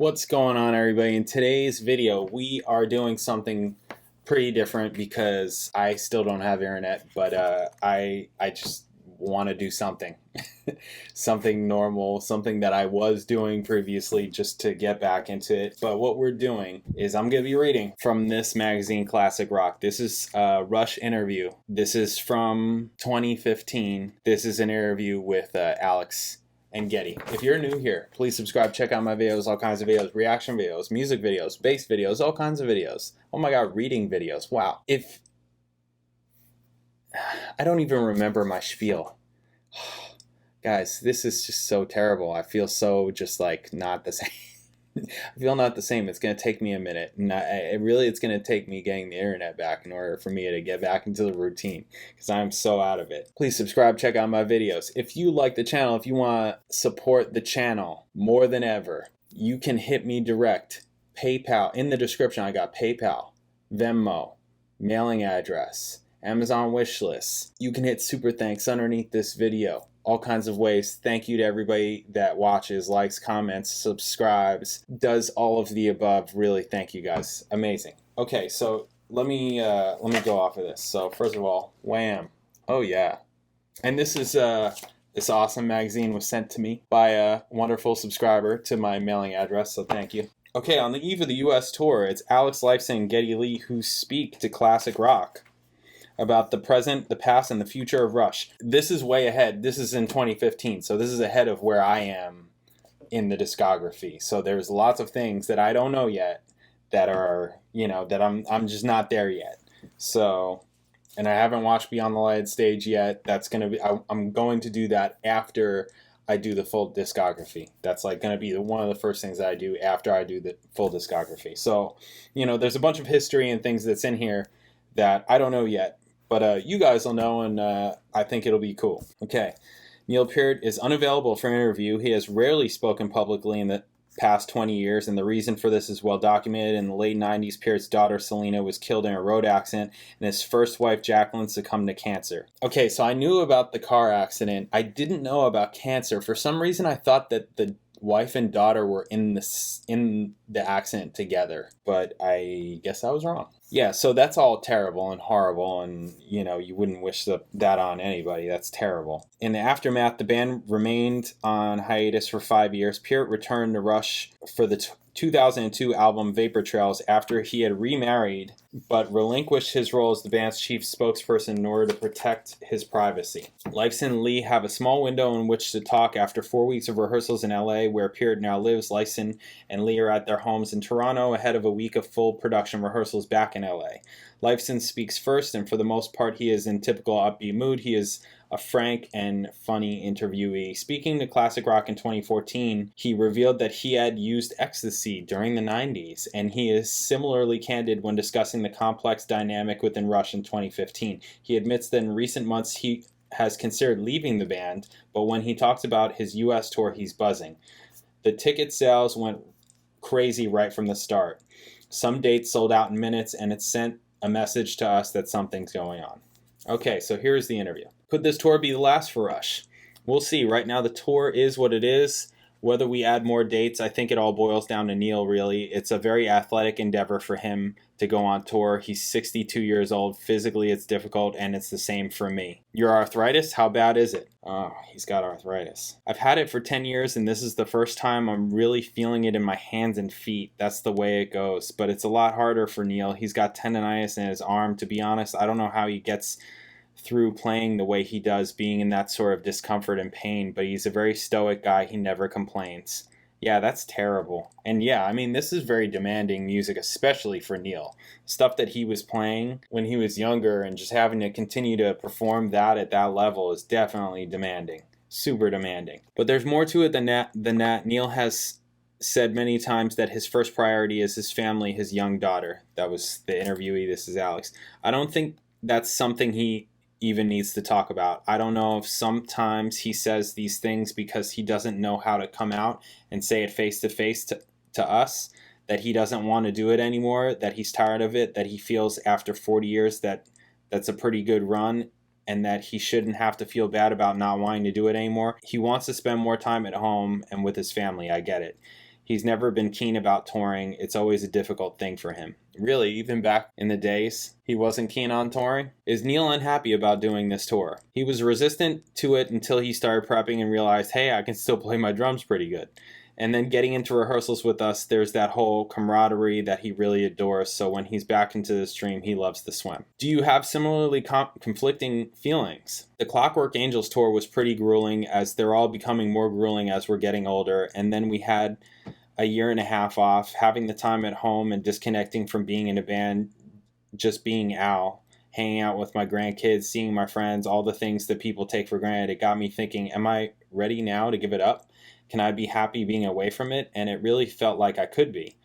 What's going on, everybody? In today's video, we are doing something pretty different because I still don't have internet, but I just want to do something. Something normal, something that I was doing previously just to get back into it. But what we're doing is I'm going to be reading from this magazine, Classic Rock. This is a Rush interview. This is from 2015. This is an interview with Alex and Getty. If you're new here, please subscribe, check out my videos, all kinds of videos, reaction videos, music videos, bass videos, all kinds of videos. Oh my god, reading videos. Wow. I don't even remember my spiel. Guys, this is just so terrible. I feel so just like not the same. I feel not the same. It's going to take me a minute. And it's going to take me getting the internet back in order for me to get back into the routine because I'm so out of it. Please subscribe, check out my videos. If you like the channel, if you want to support the channel more than ever, you can hit me direct. PayPal. In the description, I got PayPal, Venmo, mailing address, Amazon wish list. You can hit super thanks underneath this video. All kinds of ways. Thank you to everybody that watches, likes, comments, subscribes, does all of the above. Really, thank you guys. Amazing. Okay, so let me go off of this. So first of all, wham! Oh yeah, and this is this awesome magazine was sent to me by a wonderful subscriber to my mailing address. So thank you. Okay, on the eve of the U.S. tour, it's Alex LIFESON and Geddy Lee who speak to Classic Rock about the present, the past, and the future of Rush. This is way ahead. This is in 2015, so this is ahead of where I am in the discography. So there's lots of things that I don't know yet that are, that I'm just not there yet. So, and I haven't watched Beyond the Lighted Stage yet. That's going to be, I'm going to do that after I do the full discography. That's like going to be one of the first things that I do after I do the full discography. So, there's a bunch of history and things that's in here that I don't know yet. But you guys will know, and I think it'll be cool. Okay. Neil Peart is unavailable for interview. He has rarely spoken publicly in the past 20 years, and the reason for this is well documented. In the late 90s, Peart's daughter, Selena, was killed in a road accident, and his first wife, Jacqueline, succumbed to cancer. Okay, so I knew about the car accident. I didn't know about cancer. For some reason, I thought that the wife and daughter were in the accident together, but I guess I was wrong. Yeah, so that's all terrible and horrible, and you wouldn't wish that on anybody. That's terrible. In the aftermath, the band remained on hiatus for 5 years. Peart returned to Rush for the 2002 album Vapor Trails after he had remarried, but relinquished his role as the band's chief spokesperson in order to protect his privacy. LIFESON and Lee have a small window in which to talk after 4 weeks of rehearsals in LA, where Peart now lives. LIFESON and Lee are at their homes in Toronto ahead of a week of full production rehearsals back in LA. LIFESON speaks first, and for the most part he is in typical upbeat mood. He is a frank and funny interviewee. Speaking to Classic Rock in 2014, he revealed that he had used ecstasy during the 90s, and he is similarly candid when discussing the complex dynamic within Rush in 2015. He admits that in recent months he has considered leaving the band, but when he talks about his US tour, he's buzzing. The ticket sales went crazy right from the start. Some dates sold out in minutes, and it sent a message to us that something's going on. Okay, so here's the interview. Could this tour be the last for Rush? We'll see. Right now the tour is what it is. Whether we add more dates, I think it all boils down to Neil, really. It's a very athletic endeavor for him to go on tour. He's 62 years old. Physically, it's difficult, and it's the same for me. Your arthritis, how bad is it? Oh, he's got arthritis. I've had it for 10 years, and this is the first time I'm really feeling it in my hands and feet. That's the way it goes. But it's a lot harder for Neil. He's got tendonitis in his arm. To be honest, I don't know how he gets through playing the way he does, being in that sort of discomfort and pain, but he's a very stoic guy. He never complains. Yeah, that's terrible. And yeah, I mean, this is very demanding music, especially for Neil. Stuff that he was playing when he was younger and just having to continue to perform that at that level is definitely demanding. Super demanding. But there's more to it than that. Neil has said many times that his first priority is his family, his young daughter. That was the interviewee. This is Alex. I don't think that's something he even needs to talk about. I don't know if sometimes he says these things because he doesn't know how to come out and say it face to face to us, that he doesn't want to do it anymore, that he's tired of it, that he feels after 40 years that that's a pretty good run, and that he shouldn't have to feel bad about not wanting to do it anymore. He wants to spend more time at home and with his family. I get it. He's never been keen about touring. It's always a difficult thing for him. Really, even back in the days, he wasn't keen on touring? Is Neil unhappy about doing this tour? He was resistant to it until he started prepping and realized, hey, I can still play my drums pretty good. And then getting into rehearsals with us, there's that whole camaraderie that he really adores, so when he's back into the stream, he loves to swim. Do you have similarly conflicting feelings? The Clockwork Angels tour was pretty grueling, as they're all becoming more grueling as we're getting older, and then we had a year and a half off, having the time at home and disconnecting from being in a band, just being Al, hanging out with my grandkids, seeing my friends, all the things that people take for granted. It got me thinking, am I ready now to give it up? Can I be happy being away from it? And it really felt like I could be.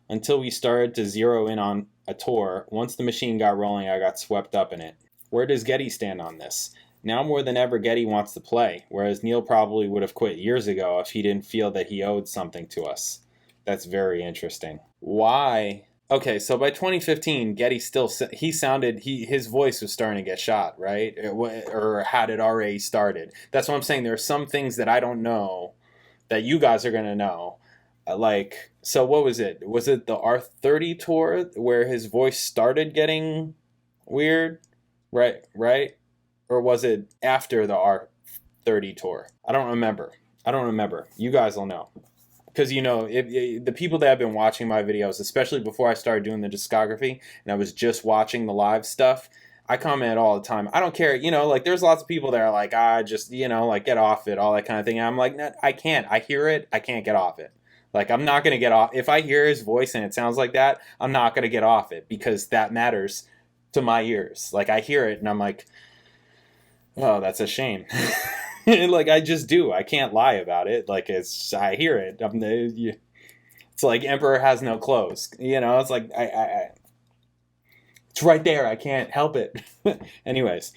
Until we started to zero in on a tour, once the machine got rolling, I got swept up in it. Where does Geddy stand on this? Now more than ever, Geddy wants to play, whereas Neil probably would have quit years ago if he didn't feel that he owed something to us. That's very interesting. Why? Okay, so by 2015, Geddy still, his voice was starting to get shot, right? Or had it already started? That's what I'm saying. There are some things that I don't know that you guys are going to know. So what was it? Was it the R30 tour where his voice started getting weird? Right? Or was it after the R30 tour? I don't remember. You guys will know. Because, the people that have been watching my videos, especially before I started doing the discography, and I was just watching the live stuff, I comment all the time. I don't care, there's lots of people that are like, just, get off it, all that kind of thing. And I'm like, no, I can't. I hear it. I can't get off it. I'm not going to get off. If I hear his voice and it sounds like that, I'm not going to get off it because that matters to my ears. I hear it and I'm like, oh, that's a shame. I just do. I can't lie about it. I hear it. It's like Emperor has no clothes. It's like, it's right there. I can't help it. Anyways,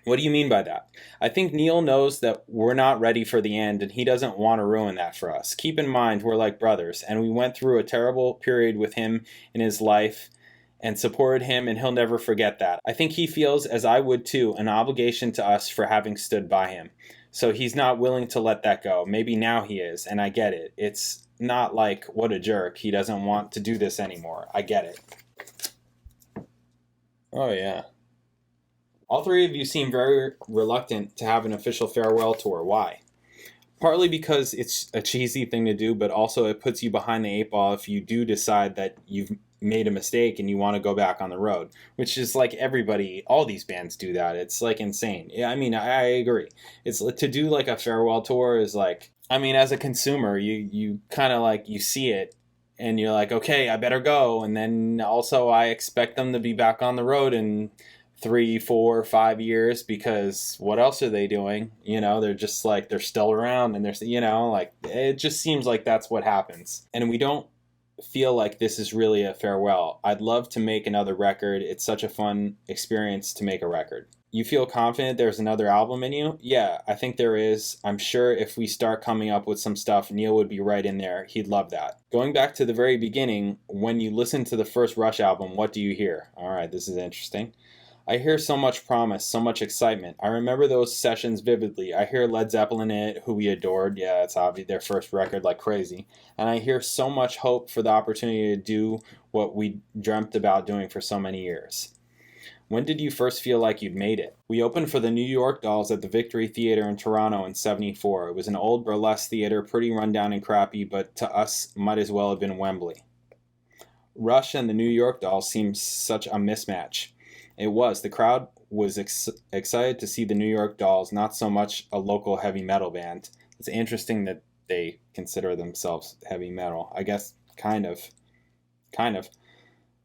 what do you mean by that? I think Neil knows that we're not ready for the end, and he doesn't want to ruin that for us. Keep in mind, we're like brothers, and we went through a terrible period with him in his life and supported him, and he'll never forget that. I think he feels, as I would too, an obligation to us for having stood by him. So he's not willing to let that go. Maybe now he is, and I get it. It's not like, what a jerk, he doesn't want to do this anymore. I get it. Oh, yeah. All three of you seem very reluctant to have an official farewell tour. Why? Partly because it's a cheesy thing to do, but also it puts you behind the eight ball if you do decide that you've made a mistake and you want to go back on the road, which is everybody, all these bands do that. It's insane. Yeah, I mean, I agree. It's to do a farewell tour is as a consumer, you kind of you see it and you're like, okay, I better go. And then also I expect them to be back on the road in 3, 4, 5 years because what else are they doing? They're just they're still around and it just seems like that's what happens. And we don't feel like this is really a farewell. I'd love to make another record. It's such a fun experience to make a record. You feel confident there's another album in you? Yeah, I think there is. I'm sure if we start coming up with some stuff, Neil would be right in there. He'd love that. Going back to the very beginning, when you listen to the first Rush album, what do you hear? All right, this is interesting. I hear so much promise, so much excitement. I remember those sessions vividly. I hear Led Zeppelin in it, who we adored. Yeah, it's obvious, their first record like crazy. And I hear so much hope for the opportunity to do what we dreamt about doing for so many years. When did you first feel like you'd made it? We opened for the New York Dolls at the Victory Theatre in Toronto in '74. It was an old burlesque theater, pretty rundown and crappy, but to us, might as well have been Wembley. Rush and the New York Dolls seemed such a mismatch. It was. The crowd was excited to see the New York Dolls, not so much a local heavy metal band. It's interesting that they consider themselves heavy metal. I guess kind of.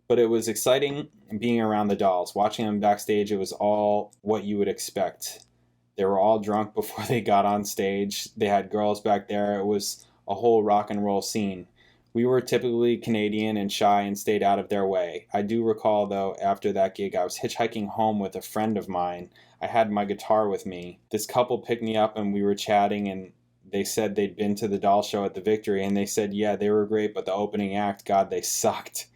But it was exciting being around the Dolls. Watching them backstage, it was all what you would expect. They were all drunk before they got on stage. They had girls back there. It was a whole rock and roll scene. We were typically Canadian and shy and stayed out of their way. I do recall, though, after that gig, I was hitchhiking home with a friend of mine. I had my guitar with me. This couple picked me up and we were chatting, and they said they'd been to the Doll show at the Victory, and they said, yeah, they were great, but the opening act, God, they sucked.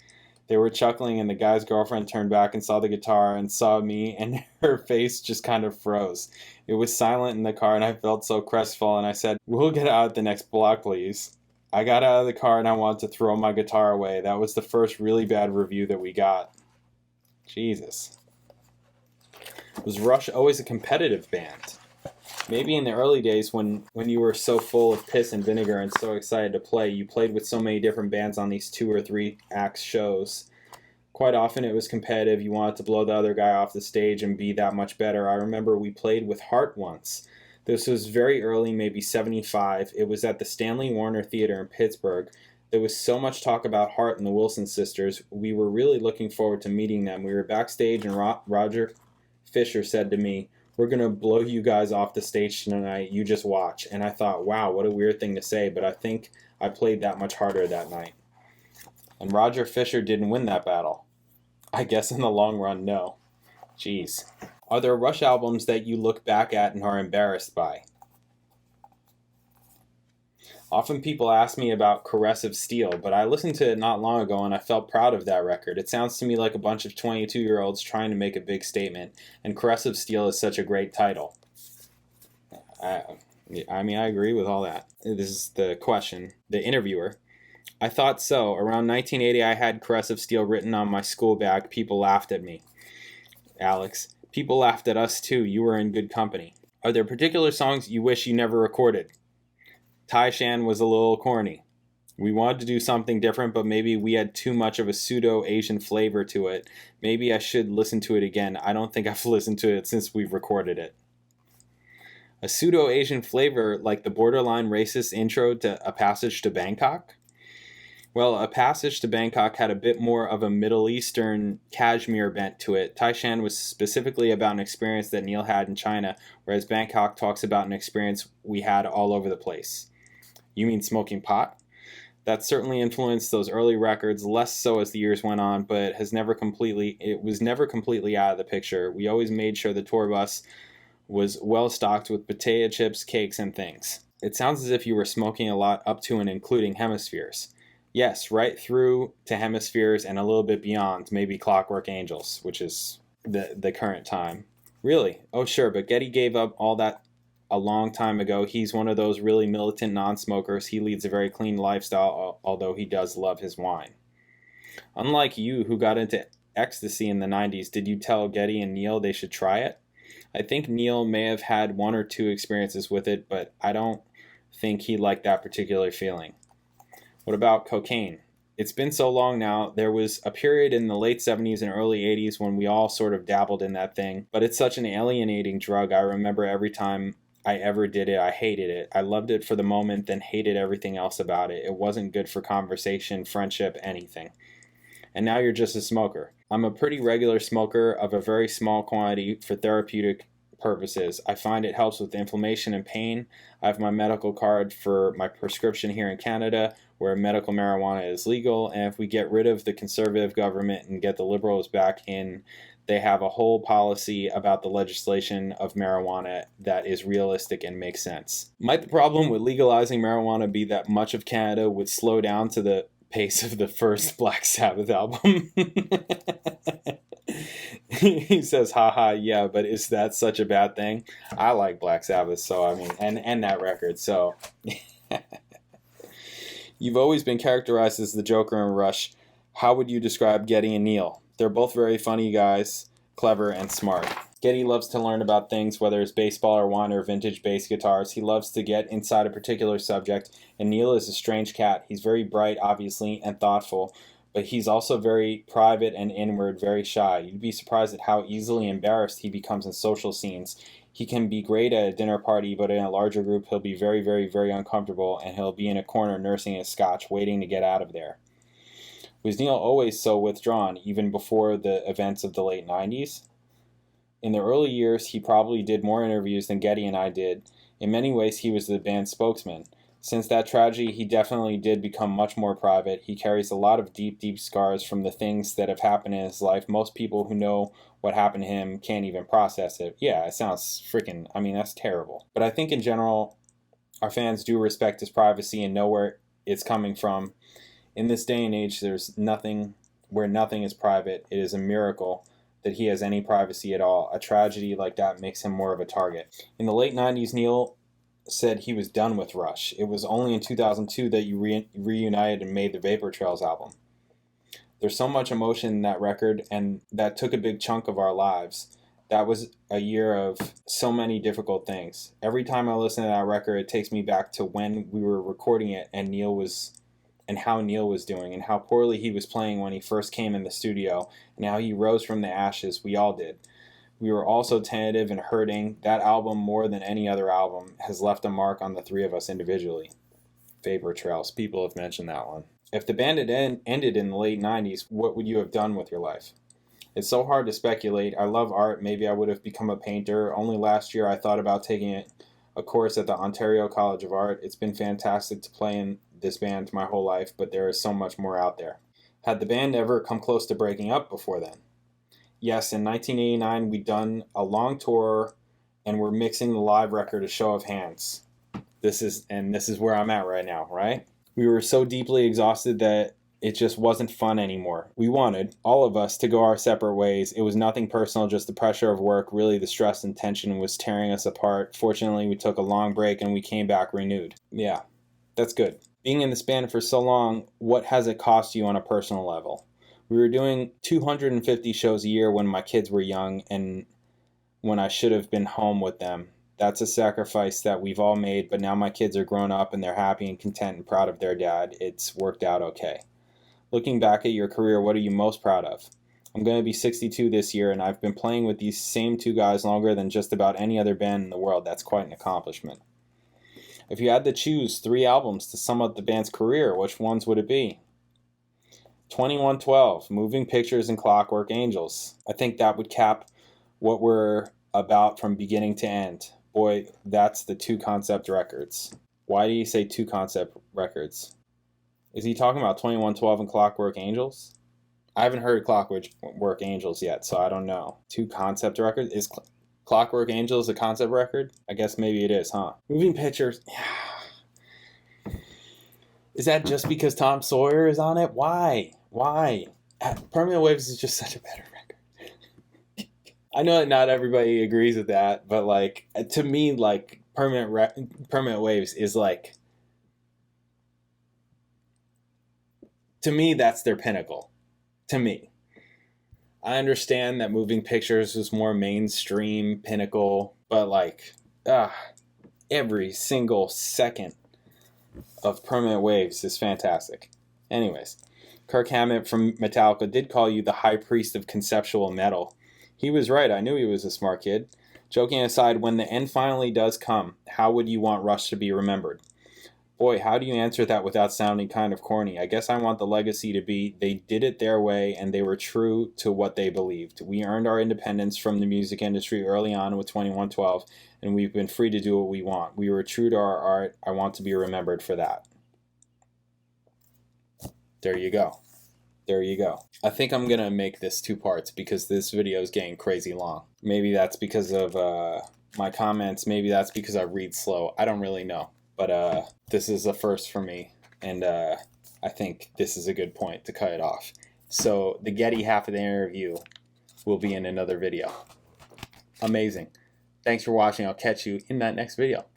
They were chuckling, and the guy's girlfriend turned back and saw the guitar and saw me, and her face just kind of froze. It was silent in the car, and I felt so crestfallen. I said, we'll get out at the next block, please. I got out of the car and I wanted to throw my guitar away. That was the first really bad review that we got. Jesus. Was Rush always a competitive band? Maybe in the early days when you were so full of piss and vinegar and so excited to play, you played with so many different bands on these 2 or 3 act shows. Quite often it was competitive. You wanted to blow the other guy off the stage and be that much better. I remember we played with Heart once. This was very early, maybe 75. It was at the Stanley Warner Theater in Pittsburgh. There was so much talk about Heart and the Wilson sisters. We were really looking forward to meeting them. We were backstage and Roger Fisher said to me, "We're going to blow you guys off the stage tonight. You just watch." And I thought, wow, what a weird thing to say, but I think I played that much harder that night. And Roger Fisher didn't win that battle. I guess in the long run, no. Jeez. Are there Rush albums that you look back at and are embarrassed by? Often people ask me about Caressive Steel, but I listened to it not long ago and I felt proud of that record. It sounds to me like a bunch of 22-year-olds trying to make a big statement, and Caressive Steel is such a great title. I agree with all that. This is the question. The interviewer. I thought so. Around 1980, I had Caressive Steel written on my school bag. People laughed at me. Alex. People laughed at us too. You were in good company. Are there particular songs you wish you never recorded? Tai Shan was a little corny. We wanted to do something different, but maybe we had too much of a pseudo-Asian flavor to it. Maybe I should listen to it again. I don't think I've listened to it since we've recorded it. A pseudo-Asian flavor like the borderline racist intro to A Passage to Bangkok? Well, A Passage to Bangkok had a bit more of a Middle Eastern Kashmir bent to it. Tai Shan was specifically about an experience that Neil had in China, whereas Bangkok talks about an experience we had all over the place. You mean smoking pot? That certainly influenced those early records, less so as the years went on, but it was never completely out of the picture. We always made sure the tour bus was well stocked with potato chips, cakes, and things. It sounds as if you were smoking a lot up to and including Hemispheres. Yes, right through to Hemispheres and a little bit beyond, maybe Clockwork Angels, which is the current time. Really? Oh, sure, but Geddy gave up all that a long time ago. He's one of those really militant non-smokers. He leads a very clean lifestyle, although he does love his wine. Unlike you, who got into ecstasy in the 90s, did you tell Geddy and Neil they should try it? I think Neil may have had 1 or 2 experiences with it, but I don't think he liked that particular feeling. What about cocaine? It's been so long now. There was a period in the late 70s and early 80s when we all sort of dabbled in that thing, but it's such an alienating drug. I remember every time I ever did it, I hated it. I loved it for the moment, then hated everything else about it. It wasn't good for conversation, friendship, anything. And now you're just a smoker. I'm a pretty regular smoker of a very small quantity for therapeutic purposes. I find it helps with inflammation and pain. I have my medical card for my prescription here in Canada, where medical marijuana is legal, and if we get rid of the conservative government and get the liberals back in, they have a whole policy about the legislation of marijuana that is realistic and makes sense. Might the problem with legalizing marijuana be that much of Canada would slow down to the pace of the first Black Sabbath album? He says, haha, yeah, but is that such a bad thing? I like Black Sabbath, so I mean, and that record, so. You've always been characterized as the Joker in Rush. How would you describe Geddy and Neil? They're both very funny guys, clever and smart. Geddy loves to learn about things, whether it's baseball or wine or vintage bass guitars. He loves to get inside a particular subject, and Neil is a strange cat. He's very bright, obviously, and thoughtful, but he's also very private and inward, very shy. You'd be surprised at how easily embarrassed he becomes in social scenes. He can be great at a dinner party, but in a larger group, he'll be very, very, very uncomfortable, and he'll be in a corner nursing his scotch, waiting to get out of there. Was Neil always so withdrawn, even before the events of the late 90s? In the early years, he probably did more interviews than Geddy and I did. In many ways, he was the band's spokesman. Since that tragedy, he definitely did become much more private. He carries a lot of deep, deep scars from the things that have happened in his life. Most people who know what happened to him can't even process it. Yeah, it sounds freaking, that's terrible. But I think in general, our fans do respect his privacy and know where it's coming from. In this day and age, there's nothing where nothing is private. It is a miracle that he has any privacy at all. A tragedy like that makes him more of a target. In the late 90s, Neil said he was done with Rush. It was only in 2002 that you reunited and made the Vapor Trails album. There's so much emotion in that record, and that took a big chunk of our lives. That was a year of so many difficult things. Every time I listen to that record, it takes me back to when we were recording it and how Neil was doing and how poorly he was playing when he first came in the studio and how he rose from the ashes. We all did. We were also tentative and hurting. That album, more than any other album, has left a mark on the three of us individually. Vapor Trails. People have mentioned that one. If the band had ended in the late 90s, what would you have done with your life? It's so hard to speculate. I love art. Maybe I would have become a painter. Only last year I thought about taking a course at the Ontario College of Art. It's been fantastic to play in this band my whole life, but there is so much more out there. Had the band ever come close to breaking up before then? Yes, in 1989 we'd done a long tour and we're mixing the live record, A Show of Hands. This is where I'm at right now, right? We were so deeply exhausted that it just wasn't fun anymore. We wanted, all of us, to go our separate ways. It was nothing personal, just the pressure of work. Really, the stress and tension was tearing us apart. Fortunately, we took a long break and we came back renewed. Yeah, that's good. Being in this band for so long, what has it cost you on a personal level? We were doing 250 shows a year when my kids were young and when I should have been home with them. That's a sacrifice that we've all made, but now my kids are grown up and they're happy and content and proud of their dad. It's worked out okay. Looking back at your career, what are you most proud of? I'm going to be 62 this year, and I've been playing with these same two guys longer than just about any other band in the world. That's quite an accomplishment. If you had to choose 3 albums to sum up the band's career, which ones would it be? 2112, Moving Pictures and Clockwork Angels. I think that would cap what we're about from beginning to end. Boy, that's the 2 concept records. Why do you say 2 concept records? Is he talking about 2112 and Clockwork Angels? I haven't heard Clockwork Angels yet, so I don't know. 2 concept records? Is Clockwork Angels a concept record? I guess maybe it is, huh? Moving Pictures. Is that just because Tom Sawyer is on it? Why? Permanent Waves is just such a better record. I know that not everybody agrees with that, but like to me, like Permanent Waves is like, to me that's their pinnacle. To me, I understand that Moving Pictures was more mainstream pinnacle, but like every single second of Permanent Waves is fantastic. Anyways, Kirk Hammett from Metallica did call you the high priest of conceptual metal. He was right. I knew he was a smart kid. Joking aside, when the end finally does come, how would you want Rush to be remembered? Boy, how do you answer that without sounding kind of corny? I guess I want the legacy to be they did it their way and they were true to what they believed. We earned our independence from the music industry early on with 2112, and we've been free to do what we want. We were true to our art. I want to be remembered for that. There you go. There you go. I think I'm going to make this 2 parts because this video is getting crazy long. Maybe that's because of my comments. Maybe that's because I read slow. I don't really know. But this is a first for me, and I think this is a good point to cut it off. So the Getty half of the interview will be in another video. Amazing. Thanks for watching. I'll catch you in that next video.